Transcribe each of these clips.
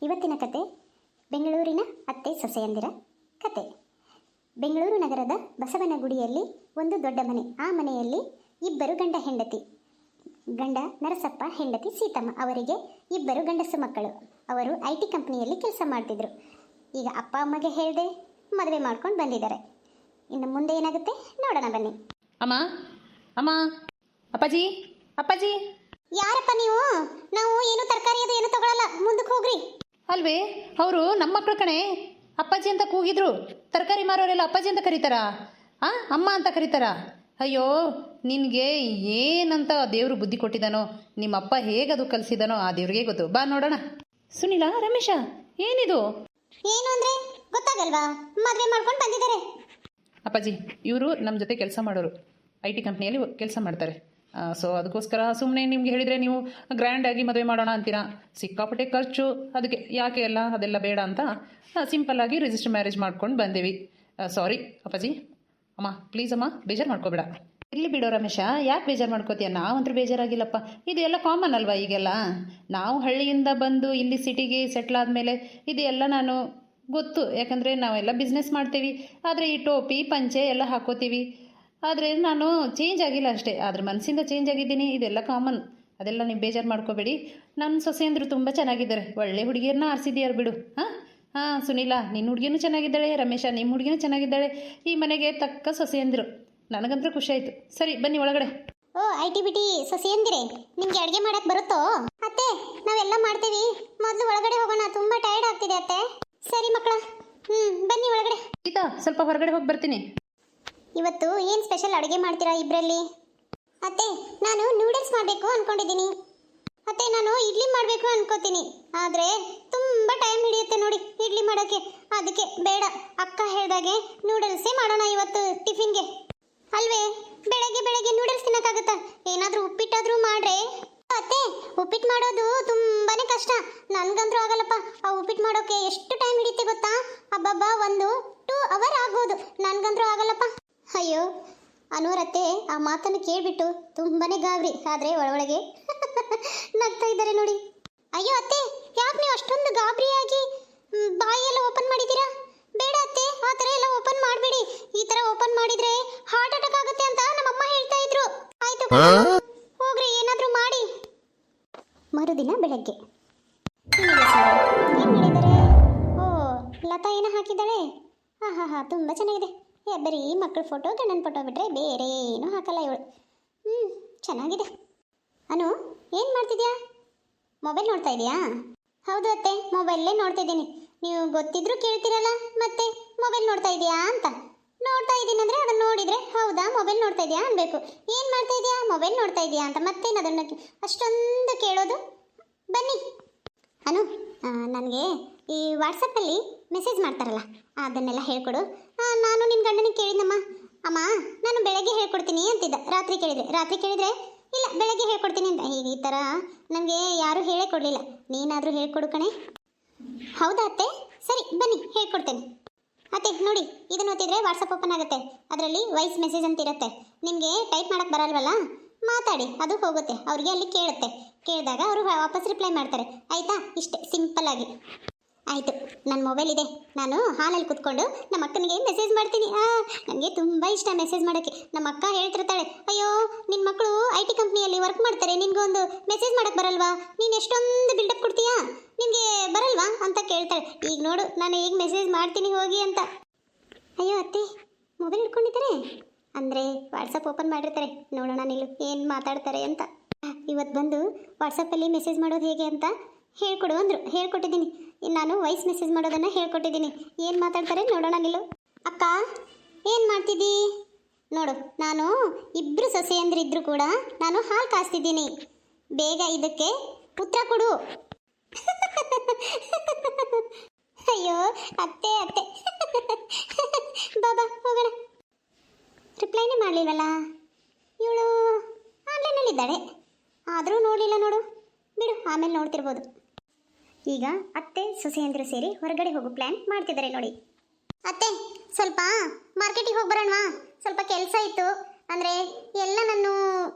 ಇವತ್ತಿನ ಕತೆ ಬೆಂಗಳೂರಿನ ಅತ್ತೆ ಸೊಸೆಯಂದಿರ ಕತೆ. ಬೆಂಗಳೂರು ನಗರದ ಬಸವನಗುಡಿಯಲ್ಲಿ ಒಂದು ದೊಡ್ಡ ಮನೆ. ಆ ಮನೆಯಲ್ಲಿ ಇಬ್ಬರು ಗಂಡ ಹೆಂಡತಿ. ಗಂಡ ನರಸಪ್ಪ, ಹೆಂಡತಿ ಸೀತಮ್ಮ. ಅವರಿಗೆ ಇಬ್ಬರು ಗಂಡಸು ಮಕ್ಕಳು. ಅವರು IT ಕಂಪ್ನಿಯಲ್ಲಿ ಕೆಲಸ ಮಾಡ್ತಿದ್ರು. ಈಗ ಅಪ್ಪ ಅಮ್ಮಗೆ ಹೇಳಿದೆ ಮದುವೆ ಮಾಡ್ಕೊಂಡು ಬಂದಿದ್ದಾರೆ. ಇನ್ನು ಮುಂದೆ ಏನಾಗುತ್ತೆ ನೋಡೋಣ ಬನ್ನಿ. ಅಮ್ಮ ಅಮ್ಮ, ಅಪ್ಪಾಜಿ ಅಪ್ಪಾಜಿ. ಯಾರಪ್ಪ ನೀವು? ನಾವು ಏನು ತರಕಾರಿ ಅದು ಏನು ತಗೊಳ್ಳಲ್ಲ, ಮುಂದಕ್ಕೆ ಹೋಗ್ರಿ. ಅಲ್ವೇ, ಅವರು ನಮ್ಮ ಮಕ್ಕಳು ಕಣೆ. ಅಪ್ಪಾಜಿ ಅಂತ ಕೂಗಿದ್ರು. ತರಕಾರಿ ಮಾರೋರೆಲ್ಲ ಅಪ್ಪಾಜಿ ಅಂತ ಕರೀತಾರಾ? ಅಮ್ಮ ಅಂತ ಕರೀತಾರಾ? ಅಯ್ಯೋ, ನಿನಗೆ ಏನಂತ ದೇವರು ಬುದ್ಧಿ ಕೊಟ್ಟಿದ್ದಾನೋ, ನಿಮ್ಮಪ್ಪ ಹೇಗದು ಕಲಿಸಿದಾನೋ ಆ ದೇವ್ರಿಗೆ ಗೊತ್ತು. ಬಾ ನೋಡೋಣ. ಸುನಿಲ, ರಮೇಶ, ಏನಿದು? ಏನು ಅಂದರೆ ಗೊತ್ತಾಗಲ್ವಾ? ಮದುವೆ ಮಾಡ್ಕೊಂಡು ಬಂದಿದ್ದಾರೆ. ಅಪ್ಪಾಜಿ, ಇವರು ನಮ್ಮ ಜೊತೆ ಕೆಲಸ ಮಾಡೋರು. IT ಕಂಪ್ನಿಯಲ್ಲಿ ಕೆಲಸ ಮಾಡ್ತಾರೆ. ಸೊ ಅದಕ್ಕೋಸ್ಕರ ಸುಮ್ಮನೆ ನಿಮಗೆ ಹೇಳಿದರೆ ನೀವು ಗ್ರ್ಯಾಂಡಾಗಿ ಮದುವೆ ಮಾಡೋಣ ಅಂತೀರಾ. ಸಿಕ್ಕಾಪಟ್ಟೆ ಖರ್ಚು, ಅದಕ್ಕೆ ಯಾಕೆ ಅದೆಲ್ಲ ಬೇಡ ಅಂತ ಸಿಂಪಲ್ಲಾಗಿ ರಿಜಿಸ್ಟರ್ ಮ್ಯಾರೇಜ್ ಮಾಡ್ಕೊಂಡು ಬಂದೇವಿ. ಸಾರಿ ಅಪ್ಪಾಜಿ. ಅಮ್ಮ ಪ್ಲೀಸ್ ಅಮ್ಮ, ಬೇಜಾರು ಮಾಡ್ಕೋಬೇಡ. ಇರಲಿ ಬಿಡೋ ರಮೇಶ, ಯಾಕೆ ಬೇಜಾರು ಮಾಡ್ಕೋತೀಯ? ನಾವಂತೂ ಬೇಜಾರಾಗಿಲ್ಲಪ್ಪ. ಇದು ಎಲ್ಲ ಕಾಮನ್ ಅಲ್ವಾ ಈಗೆಲ್ಲ. ನಾವು ಹಳ್ಳಿಯಿಂದ ಬಂದು ಇಲ್ಲಿ ಸಿಟಿಗೆ ಸೆಟ್ಲ್ ಆದಮೇಲೆ ಇದೆಲ್ಲ ನಾನು ಗೊತ್ತು. ಯಾಕಂದರೆ ನಾವೆಲ್ಲ ಬಿಸ್ನೆಸ್ ಮಾಡ್ತೀವಿ. ಆದರೆ ಈ ಟೋಪಿ ಪಂಚೆ ಎಲ್ಲ ಹಾಕೋತೀವಿ. ಆದರೆ ನಾನು ಚೇಂಜ್ ಆಗಿಲ್ಲ ಅಷ್ಟೇ, ಆದರೆ ಮನಸ್ಸಿಂದ ಚೇಂಜ್ ಆಗಿದ್ದೀನಿ. ಇದೆಲ್ಲ ಕಾಮನ್, ಅದೆಲ್ಲ ನೀವು ಬೇಜಾರು ಮಾಡ್ಕೋಬೇಡಿ. ನನ್ನ ಸೊಸೆಯಂದರು ತುಂಬ ಚೆನ್ನಾಗಿದ್ದಾರೆ. ಒಳ್ಳೆ ಹುಡುಗಿಯರನ್ನ ಆರಿಸಿದ್ಯಾರು ಬಿಡು. ಹಾಂ ಸುನೀಲ, ನಿನ್ನ ಹುಡುಗಿನೂ ಚೆನ್ನಾಗಿದ್ದಾಳೆ. ರಮೇಶ, ನಿಮ್ಮ ಹುಡುಗಿನೂ ಚೆನ್ನಾಗಿದ್ದಾಳೆ. ಈ ಮನೆಗೆ ತಕ್ಕ ಸೊಸೆಯಂದರು. ನನಗಂತೂ ಖುಷಿ ಆಯಿತು. ಸರಿ ಬನ್ನಿ ಒಳಗಡೆ. ಓ IT ಬಿಟಿ ಸೊಸೆಯಂದಿರೆ, ನಿಮ್ಗೆ ಅಡುಗೆ ಮಾಡಕ್ಕೆ ಬರುತ್ತೋ? ಅತ್ತೆ, ನಾವೆಲ್ಲ ಮಾಡ್ತೀವಿ. ಮೊದಲು ಒಳಗಡೆ ಹೋಗೋಣ, ತುಂಬ ಟಯರ್ಡ್ ಆಗ್ತಿದೆ ಅತ್ತೆ. ಸರಿ ಮಕ್ಕಳ, ಬನ್ನಿ ಒಳಗಡೆ. ಗೀತಾ, ಸ್ವಲ್ಪ ಹೊರಗಡೆ ಹೋಗಿ ಬರ್ತೀನಿ. ಇವತ್ತು ಏನು ಸ್ಪೆಷಲ್ ಅಡುಗೆ ಮಾಡ್ತೀರಾ ಇಬ್ಬರಲ್ಲಿ? ಅತ್ತೆ, ನಾನು ನೂಡಲ್ಸ್ ಮಾಡಬೇಕು ಅಂದ್ಕೊಂಡಿದ್ದೀನಿ. ಅತ್ತೆ, ನಾನು ಇಡ್ಲಿ ಮಾಡಬೇಕು ಅನ್ಕೋತೀನಿ. ಆದರೆ ತುಂಬ ಟೈಮ್ ಹಿಡಿಯುತ್ತೆ ನೋಡಿ ಇಡ್ಲಿ ಮಾಡೋಕ್ಕೆ. ಅದಕ್ಕೆ ಬೇಡ, ಅಕ್ಕ ಹೇಳ್ದಾಗೆ ನೂಡಲ್ಸೇ ಮಾಡೋಣ ಇವತ್ತು ಟಿಫಿನ್ಗೆ. ಅಲ್ವೇ? ಬೆಳಗ್ಗೆ ಬೆಳಗ್ಗೆ ನೂಡಲ್ಸ್ ತಿನ್ನೋಕ್ಕಾಗುತ್ತಾ? ಏನಾದರೂ ಉಪ್ಪಿಟ್ಟಾದರೂ ಮಾಡ್ರೆ. ಅತ್ತೆ, ಉಪ್ಪಿಟ್ಟು ಮಾಡೋದು ತುಂಬಾ ಕಷ್ಟ. ನನಗಂತೂ ಆಗಲ್ಲಪ್ಪ. ಆ ಉಪ್ಪಿಟ್ಟು ಮಾಡೋಕ್ಕೆ ಎಷ್ಟು ಟೈಮ್ ಹಿಡಿಯುತ್ತೆ ಗೊತ್ತಾ? ಅಬ್ಬಬ್ಬಾ, 1-2 ಅವರ್ ಆಗ್ಬೋದು. ನನಗಂತೂ ಆಗಲ್ಲಪ್ಪ. ಅಯ್ಯೋ, ಅನೂರತ್ತೆ ಆ ಮಾತನ್ನು ಕೇಳಿಬಿಟ್ಟು ತುಂಬಾ ಗಾಬರಿ. ಆದರೆ ಒಳಗೆ ನಗ್ತಾ ಇದ್ದಾರೆ ನೋಡಿ. ಅಯ್ಯೋ ಅತ್ತೆ, ಯಾಕೆ ನೀವು ಅಷ್ಟೊಂದು ಗಾಬರಿಯಾಗಿ ಬಾಯಿಯೆಲ್ಲ ಓಪನ್ ಮಾಡಿದ್ದೀರಾ? ಬೇಡ ಅತ್ತೆ, ಆ ಥರ ಎಲ್ಲ ಓಪನ್ ಮಾಡಬೇಡಿ. ಈ ಥರ ಓಪನ್ ಮಾಡಿದರೆ ಹಾರ್ಟ್ ಅಟ್ಯಾಕ್ ಆಗುತ್ತೆ ಅಂತ ನಮ್ಮಮ್ಮ ಹೇಳ್ತಾ ಇದ್ರು. ಆಯ್ತು ಹೋಗ್ರಿ, ಏನಾದರೂ ಮಾಡಿ. ಮರುದಿನ ಬೆಳಗ್ಗೆ ಏನು ಮಾಡಿದ್ದಾರೆ? ಓ, ಲತಾ ಏನೋ ಹಾಕಿದ್ದಾಳೆ. ಹಾ, ತುಂಬ ಚೆನ್ನಾಗಿದೆ. ಬರೀ ಮಕ್ಕಳ ಫೋಟೋ, ಗಂಡನ ಫೋಟೋ ಬಿಟ್ಟರೆ ಬೇರೆ ಏನೂ ಹಾಕಲ್ಲ ಇವಳು. ಚೆನ್ನಾಗಿದೆ. ಅನು, ಏನು ಮಾಡ್ತಿದ್ಯಾ? ಮೊಬೈಲ್ ನೋಡ್ತಾ ಇದೆಯಾ? ಹೌದು ಅತ್ತೆ, ಮೊಬೈಲೇ ನೋಡ್ತಿದ್ದೀನಿ. ನೀವು ಗೊತ್ತಿದ್ರೂ ಕೇಳ್ತೀರಲ್ಲ, ಮತ್ತೆ ಮೊಬೈಲ್ ನೋಡ್ತಾ ಇದೆಯಾ ಅಂತ. ನೋಡ್ತಾ ಇದ್ದೀನಿ ಅಂದರೆ ಅದನ್ನು ನೋಡಿದರೆ ಹೌದಾ ಮೊಬೈಲ್ ನೋಡ್ತಾ ಇದೆಯಾ ಅನ್ಬೇಕು. ಏನು ಮಾಡ್ತಾ ಇದೆಯಾ? ಮೊಬೈಲ್ ನೋಡ್ತಾ ಇದೆಯಾ ಅಂತ ಮತ್ತೇನು ಅದನ್ನು ಅಷ್ಟೊಂದು ಕೇಳೋದು? ಬನ್ನಿ. ಅನು, ನನಗೆ ಈ ವಾಟ್ಸಪ್ಪಲ್ಲಿ ಮೆಸೇಜ್ ಮಾಡ್ತಾರಲ್ಲ ಅದನ್ನೆಲ್ಲ ಹೇಳ್ಕೊಡು. ನಾನು ನಿನ್ನ ಗಂಡನಿಗೆ ಕೇಳಿದ್ನಮ್ಮ. ಅಮ್ಮ, ನಾನು ಬೆಳಗ್ಗೆ ಹೇಳ್ಕೊಡ್ತೀನಿ ಅಂತಿದ್ದ. ರಾತ್ರಿ ಕೇಳಿದರೆ ಇಲ್ಲ ಬೆಳಗ್ಗೆ ಹೇಳ್ಕೊಡ್ತೀನಿ ಅಂತ. ಈಗ ಈ ಥರ ನನಗೆ ಯಾರೂ ಹೇಳೇ ಕೊಡಲಿಲ್ಲ. ನೀನಾದರೂ ಹೇಳ್ಕೊಡು ಕಣೆ. ಹೌದಾ ಅತ್ತೆ? ಸರಿ ಬನ್ನಿ, ಹೇಳ್ಕೊಡ್ತೇನೆ. ಅತ್ತೆ ನೋಡಿ, ಇದನ್ನು ಓದ್ತಿದ್ರೆ ವಾಟ್ಸಪ್ ಓಪನ್ ಆಗುತ್ತೆ. ಅದರಲ್ಲಿ ವಾಯ್ಸ್ ಮೆಸೇಜ್ ಅಂತ ಇರುತ್ತೆ. ನಿಮಗೆ ಟೈಪ್ ಮಾಡೋಕ್ಕೆ ಬರಲ್ವಲ್ಲ, ಮಾತಾಡಿ, ಅದು ಹೋಗುತ್ತೆ. ಅವ್ರಿಗೆ ಅಲ್ಲಿ ಕೇಳುತ್ತೆ. ಕೇಳಿದಾಗ ಅವರು ವಾಪಸ್ ರಿಪ್ಲೈ ಮಾಡ್ತಾರೆ. ಆಯಿತಾ? ಇಷ್ಟೇ ಸಿಂಪಲ್ಲಾಗಿ. ಆಯಿತು, ನನ್ನ ಮೊಬೈಲ್ ಇದೆ. ನಾನು ಹಾಲಲ್ಲಿ ಕೂತ್ಕೊಂಡು ನಮ್ಮ ಅಕ್ಕನಿಗೆ ಮೆಸೇಜ್ ಮಾಡ್ತೀನಿ. ನನಗೆ ತುಂಬ ಇಷ್ಟ ಮೆಸೇಜ್ ಮಾಡೋಕ್ಕೆ. ನಮ್ಮ ಅಕ್ಕ ಹೇಳ್ತಿರ್ತಾಳೆ, ಅಯ್ಯೋ ನಿನ್ನ ಮಕ್ಕಳು IT ಕಂಪ್ನಿಯಲ್ಲಿ ವರ್ಕ್ ಮಾಡ್ತಾರೆ, ನಿನಗೊಂದು ಮೆಸೇಜ್ ಮಾಡೋಕ್ಕೆ ಬರಲ್ವಾ? ನೀನು ಎಷ್ಟೊಂದು ಬಿಲ್ಡಪ್ ಕೊಡ್ತೀಯಾ, ನಿನಗೆ ಬರಲ್ವಾ ಅಂತ ಕೇಳ್ತಾಳೆ. ಈಗ ನೋಡು ನಾನು ಹೇಗೆ ಮೆಸೇಜ್ ಮಾಡ್ತೀನಿ ಹೋಗಿ ಅಂತ. ಅಯ್ಯೋ ಅತ್ತೆ, ಮೊಬೈಲ್ ಇಟ್ಕೊಂಡಿದ್ದಾರೆ ಅಂದರೆ ವಾಟ್ಸಪ್ ಓಪನ್ ಮಾಡಿರ್ತಾರೆ. ನೋಡೋಣ ನಿಲ್ಲು ಏನು ಮಾತಾಡ್ತಾರೆ ಅಂತ. ಇವತ್ತು ಬಂದು ವಾಟ್ಸಪ್ಪಲ್ಲಿ ಮೆಸೇಜ್ ಮಾಡೋದು ಹೇಗೆ ಅಂತ ಹೇಳ್ಕೊಡು ಅಂದರು. ಹೇಳ್ಕೊಟ್ಟಿದ್ದೀನಿ. ನಾನು ವಾಯ್ಸ್ ಮೆಸೇಜ್ ಮಾಡೋದನ್ನು ಹೇಳ್ಕೊಟ್ಟಿದ್ದೀನಿ. ಏನು ಮಾತಾಡ್ತಾರೆ ನೋಡೋಣ ನಿಲ್ಲು. ಅಕ್ಕ, ಏನು ಮಾಡ್ತಿದ್ದಿ? ನೋಡು, ನಾನು ಇಬ್ಬರು ಸೊಸೆಯಂದ್ರಿದ್ರು ಕೂಡ ನಾನು ಹಾಲು ಕಾಸ್ತಿದ್ದೀನಿ. ಬೇಗ ಇದಕ್ಕೆ ಉತ್ತರ ಕೊಡು. ಅಯ್ಯೋ ಅತ್ತೆ ಅತ್ತೆ, ಬಾಬಾ ಹೋಗೋಣ. ರಿಪ್ಲೈನೇ ಮಾಡಲಿಲ್ವಲ್ಲ ಇವಳು. ಆನ್ಲೈನಲ್ಲಿದ್ದಾಳೆ, ಆದರೂ ನೋಡಲಿಲ್ಲ ನೋಡು. ಬಿಡು, ಆಮೇಲೆ ನೋಡ್ತಿರ್ಬೋದು. ಈಗ ಅತ್ತೆ ಸೊಸೆಯಂದರು ಸೇರಿ ಹೊರಗಡೆ ಹೋಗೋ ಪ್ಲ್ಯಾನ್ ಮಾಡ್ತಿದ್ದಾರೆ ನೋಡಿ. ಅತ್ತೆ, ಸ್ವಲ್ಪ ಮಾರ್ಕೆಟಿಗೆ ಹೋಗಿ ಬರೋಣವಾ? ಸ್ವಲ್ಪ ಕೆಲಸ ಇತ್ತು. ಅಂದರೆ ಎಲ್ಲ ನನ್ನ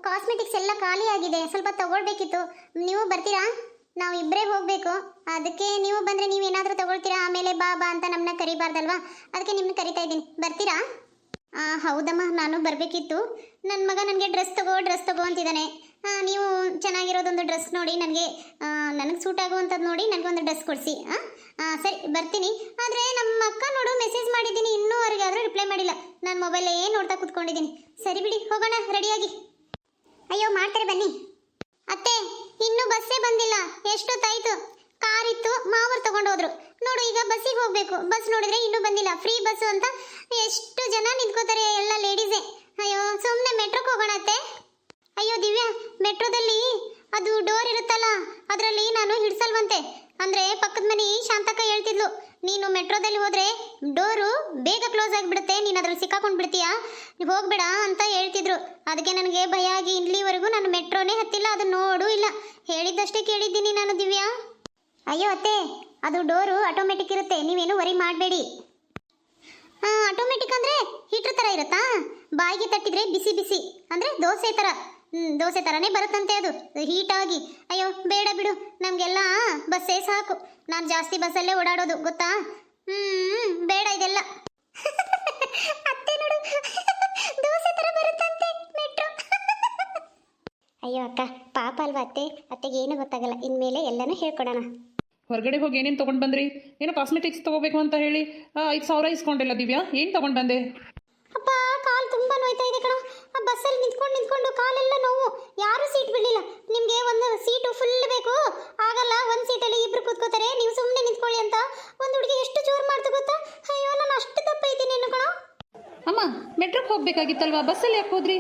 ಕಾಸ್ಮೆಟಿಕ್ಸ್ ಎಲ್ಲ ಖಾಲಿ ಆಗಿದೆ, ಸ್ವಲ್ಪ ತಗೊಳ್ಬೇಕಿತ್ತು. ನೀವು ಬರ್ತೀರಾ? ನಾವು ಇಬ್ಬರೇ ಹೋಗಬೇಕು. ಅದಕ್ಕೆ ನೀವು ಬಂದರೆ ನೀವೇನಾದರೂ ತಗೊಳ್ತೀರಾ, ಆಮೇಲೆ ಬಾ ಬಾ ಅಂತ ನಮ್ಮನ್ನ ಕರಿಬಾರ್ದಲ್ವಾ, ಅದಕ್ಕೆ ನಿಮ್ಮನ್ನ ಕರಿತಾ ಇದ್ದೀನಿ. ಬರ್ತೀರಾ? ಹೌದಮ್ಮ, ನಾನು ಬರಬೇಕಿತ್ತು. ನನ್ನ ಮಗ ನನಗೆ ಡ್ರೆಸ್ ತಗೋ ಅಂತಿದ್ದಾನೆ. ನೀವು ಚೆನ್ನಾಗಿರೋದೊಂದು ಡ್ರೆಸ್ ನೋಡಿ ನನಗೆ ಸೂಟ್ ಆಗುವಂಥದ್ದು ನೋಡಿ ನನಗೊಂದು ಡ್ರೆಸ್ ಕೊಡಿಸಿ. ಸರಿ ಬರ್ತೀನಿ. ಆದರೆ ನಮ್ಮ ಅಕ್ಕ ನೋಡು ಮೆಸೇಜ್ ಮಾಡಿದ್ದೀನಿ, ಇನ್ನೂವರೆಗೆ ಆದರೂ ರಿಪ್ಲೈ ಮಾಡಿಲ್ಲ. ನಾನು ಮೊಬೈಲೇ ನೋಡ್ತಾ ಕೂತ್ಕೊಂಡಿದ್ದೀನಿ. ಸರಿ ಬಿಡಿ, ಹೋಗೋಣ ರೆಡಿಯಾಗಿ. ಅಯ್ಯೋ ಮಾಡ್ತಾರೆ ಬನ್ನಿ. ಅತ್ತೆ ಇನ್ನೂ ಬಸ್ಸೇ ಬಂದಿಲ್ಲ, ಎಷ್ಟೊತ್ತಾಯ್ತು. ಕಾರ್ ಇತ್ತು, ಮಾವರು ತಗೊಂಡು ಹೋದ್ರು. ನೋಡು ಈಗ ಬಸ್ಸಿಗೆ ಹೋಗ್ಬೇಕು. ಬಸ್ ನೋಡಿದ್ರೆ ಇನ್ನೂ ಬಂದಿಲ್ಲ. ಫ್ರೀ ಬಸ್ಸು ಅಂತ ಎಷ್ಟು ಜನ ನಿಂತ್ಕೋತಾರೆ, ಎಲ್ಲ ಲೇಡೀಸೇ. ಅಯ್ಯೋ ಸುಮ್ಮನೆ ಮೆಟ್ರೋಕ್ಕೆ ಹೋಗೋಣ ಅತ್ತೆ. ಅಯ್ಯೋ ದಿವ್ಯಾ, ಮೆಟ್ರೋದಲ್ಲಿ ಅದು ಡೋರ್ ಇರುತ್ತಲ್ಲ, ಅದರಲ್ಲಿ ನಾನು ಹಿಡ್ಸಲ್ವಂತೆ. ಅಂದರೆ ಪಕ್ಕದ ಮನೆ ಶಾಂತಕ್ಕ ಹೇಳ್ತಿದ್ಲು, ನೀನು ಮೆಟ್ರೋದಲ್ಲಿ ಹೋದರೆ ಡೋರು ಬೇಗ ಕ್ಲೋಸ್ ಆಗಿಬಿಡುತ್ತೆ, ನೀನು ಅದ್ರಲ್ಲಿ ಸಿಕ್ಕಾಕೊಂಡು ಬಿಡ್ತೀಯಾ, ನೀವು ಹೋಗ್ಬೇಡ ಅಂತ ಹೇಳ್ತಿದ್ರು. ಅದಕ್ಕೆ ನನಗೆ ಭಯ ಆಗಿ ಇಲ್ಲಿವರೆಗೂ ನಾನು ಮೆಟ್ರೋನೇ ಹತ್ತಿಲ್ಲ, ಅದು ನೋಡೂ ಇಲ್ಲ. ಹೇಳಿದ್ದಷ್ಟೇ ಕೇಳಿದ್ದೀನಿ ನಾನು ದಿವ್ಯಾ. ಅಯ್ಯೋ ಅತ್ತೆ, ಅದು ಡೋರು ಆಟೋಮೆಟಿಕ್ ಇರುತ್ತೆ, ನೀವೇನು ವರಿ ಮಾಡಬೇಡಿ. ಆಟೋಮೆಟಿಕ್ ಅಂದರೆ ಹೀಟ್ರ್ ಥರ ಇರುತ್ತಾ? ಬಾಯಿಗೆ ತಟ್ಟಿದ್ರೆ ಬಿಸಿ ಬಿಸಿ ಅಂದರೆ ದೋಸೆ ಥರನೇ ಬರುತ್ತಂತೆ ಅದು ಹೀಟಾಗಿ. ಅಯ್ಯೋ ಬೇಡ ಬಿಡು, ನಮಗೆಲ್ಲ ಬಸ್ಸೇ ಸಾಕು. ನಾನು ಜಾಸ್ತಿ ಬಸ್ಸಲ್ಲೇ ಓಡಾಡೋದು ಗೊತ್ತಾ. ಬೇಡ ಇದೆಲ್ಲ. ಅತ್ತೆ ನೋಡು, ದೋಸೆ ಥರ ಬರುತ್ತಂತೆ ಮೆಟ್ರೋ. ಅಯ್ಯೋ ಅಕ್ಕ, ಪಾಪ ಅಲ್ವಾ ಅತ್ತೆಗೆ ಏನು ಗೊತ್ತಾಗಲ್ಲ. ಇನ್ಮೇಲೆ ಎಲ್ಲನೂ ಹೇಳ್ಕೊಡೋಣ. ಹೊರಗಡೆ ಹೋಗಿ ಏನೇನು ತೊಗೊಂಡು ಬಂದ್ರಿ? ಏನೋ ಕಾಸ್ಮೆಟಿಕ್ಸ್ ತೊಗೋಬೇಕು ಅಂತ ಹೇಳಿ 5,000 ಇಸ್ಕೊಂಡಿಲ್ಲ ದಿವ್ಯಾ, ಏನು ತೊಗೊಂಡು ಬಂದೆ? ಅಪ್ಪ ಕಾಲು ತುಂಬ ನೋಯ್ತಾ ಇದೆ ಕಣ. ಆ ಬಸ್ಸಲ್ಲಿ ನಿಂತ್ಕೊಂಡು ಕಾಲೆಲ್ಲ ನೋವು. ಯಾರೂ ಸೀಟ್ ಬಿಡಲಿಲ್ಲ. ನಿಮಗೆ ಒಂದು ಸೀಟು ಫುಲ್ ಬೇಕು, ಆಗಲ್ಲ. ಒಂದು ಸೀಟಲ್ಲಿ ಇಬ್ರು ಕೂತ್ಕೋತಾರೆ, ನೀವು ಸುಮ್ಮನೆ ನಿಂತ್ಕೊಳ್ಳಿ ಅಂತ ಒಂದು ಹುಡುಗಿ ಎಷ್ಟು ಜೋರು ಮಾಡ್ತು ಗೊತ್ತಾ. ಅಯ್ಯೋ ನಾನು ಅಷ್ಟು ದಪ್ಪ ಇದ್ದೀನಿ ಏನು ಕಣ. ಅಮ್ಮ ಮೆಟ್ರೋಕ್ಕೆ ಹೋಗ್ಬೇಕಾಗಿತ್ತಲ್ವಾ, ಬಸ್ಸಲ್ಲಿ ಯಾಕೆ ಹೋದ್ರಿ?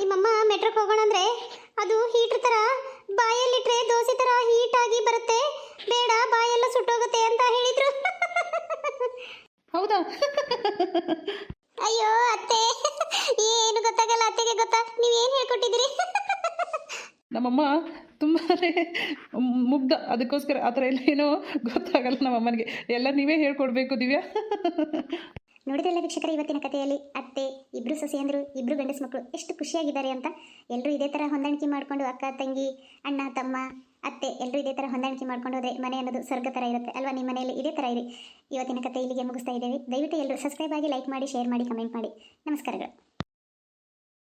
ನಿಮ್ಮಮ್ಮ ಮೆಟ್ರೋಕ್ಕೆ ಹೋಗೋಣ ಅಂದರೆ ಅದು ಹೀಟ್ರ್ ಥರ ಬಾಯಲ್ಲಿಟ್ರೆ ದೋಸೆ ಥರ ಹೀಟಾಗಿ ಬರುತ್ತೆ, ಬೇಡ ಬಾಯೆಲ್ಲ ಸುಟ್ಟೋಗುತ್ತೆ ಅಂತ ಹೇಳಿದ್ರು. ಹೌದಾ? ಅಯ್ಯೋ ಅತ್ತೆ, ಏನು ಗೊತ್ತಾಗಲ್ಲ. ಅತ್ತೆಗೆ ಗೊತ್ತಾ, ನೀವೇನು ಹೇಳ್ಕೊಟ್ಟಿದ್ದೀರಿ? ನಮ್ಮಮ್ಮ ತುಂಬಾ ಮುಗ್ಧ, ಅದಕ್ಕೋಸ್ಕರ ಆ ಥರ ಎಲ್ಲ ಏನೋ ಗೊತ್ತಾಗಲ್ಲ ನಮ್ಮಮ್ಮನಿಗೆ. ಎಲ್ಲ ನೀವೇ ಹೇಳ್ಕೊಡ್ಬೇಕು ದಿವ್ಯಾ. ನೋಡಿದ್ರಲ್ಲ ವೀಕ್ಷಕರ, ಇವತ್ತಿನ ಕಥೆಯಲ್ಲಿ ಅತ್ತೆ, ಇಬ್ಬರು ಸೊಸೆಯಂದರು, ಇಬ್ಬರು ಗಂಡಸ ಮಕ್ಕಳು ಎಷ್ಟು ಖುಷಿಯಾಗಿದ್ದಾರೆ ಅಂತ. ಎಲ್ಲರೂ ಇದೇ ಥರ ಹೊಂದಾಣಿಕೆ ಮಾಡಿಕೊಂಡು, ಅಕ್ಕ ತಂಗಿ ಅಣ್ಣ ತಮ್ಮ ಅತ್ತೆ ಎಲ್ಲರೂ ಇದೇ ಥರ ಹೊಂದಾಣಿಕೆ ಮಾಡ್ಕೊಂಡು ಹೋದರೆ ಮನೆ ಅನ್ನೋದು ಸ್ವರ್ಗ ಥರ ಇರುತ್ತೆ ಅಲ್ವಾ. ನಿಮ್ಮ ಮನೆಯಲ್ಲಿ ಇದೇ ಥರ ಇರಿ. ಇವತ್ತಿನ ಕಥೆ ಇಲ್ಲಿಗೆ ಮುಗಿಸ್ತಾ ಇದ್ದೇವೆ. ದಯವಿಟ್ಟು ಎಲ್ಲರೂ ಸಬ್ಸ್ಕ್ರೈಬ್ ಆಗಿ, ಲೈಕ್ ಮಾಡಿ, ಶೇರ್ ಮಾಡಿ, ಕಮೆಂಟ್ ಮಾಡಿ. ನಮಸ್ಕಾರಗಳು.